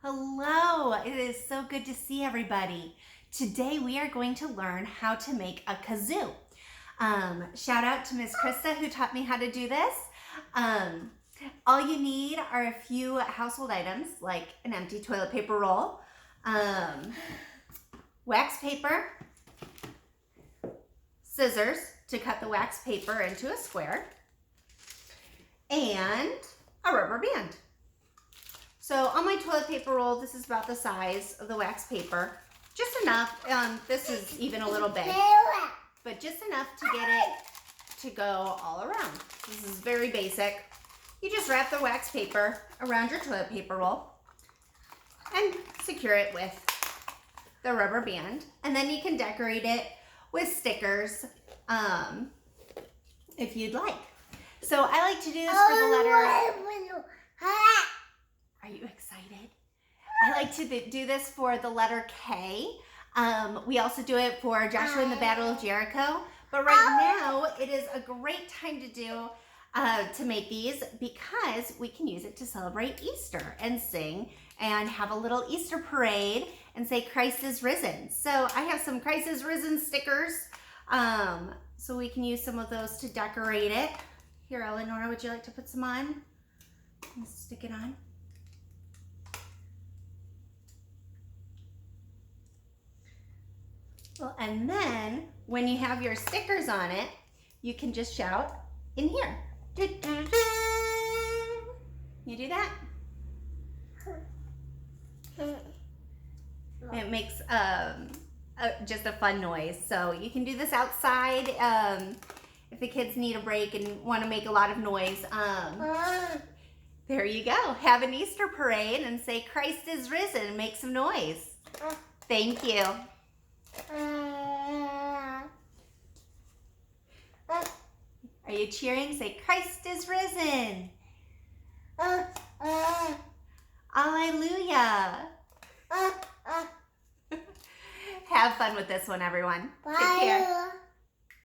Hello, it is so good to see everybody. Today we are going to learn how to make a kazoo. Shout out to Miss Krista who taught me how to do this. All you need are a few household items like an empty toilet paper roll, wax paper, scissors to cut the wax paper into a square, and a rubber band. So on my toilet paper roll, this is about the size of the wax paper. Just enough, this is even a little big, but just enough to get it to go all around. This is very basic. You just wrap the wax paper around your toilet paper roll and secure it with the rubber band. And then you can decorate it with stickers if you'd like. So I like to do this for the letter. Are you excited? I like to do this for the letter K. We also do it for Joshua in the Battle of Jericho. But right now, it is a great time to do to make these because we can use it to celebrate Easter and sing and have a little Easter parade and say Christ is risen. So I have some Christ is risen stickers. So we can use some of those to decorate it. Here, Eleanor, would you like to put some on? Stick it on. Well, and then when you have your stickers on it, you can just shout in here. You do that? It makes just a fun noise. So you can do this outside if the kids need a break and want to make a lot of noise. There you go. Have an Easter parade and say Christ is risen and make some noise. Thank you. Are you cheering? Say Christ is risen. Hallelujah. Have fun with this one, everyone. Take care.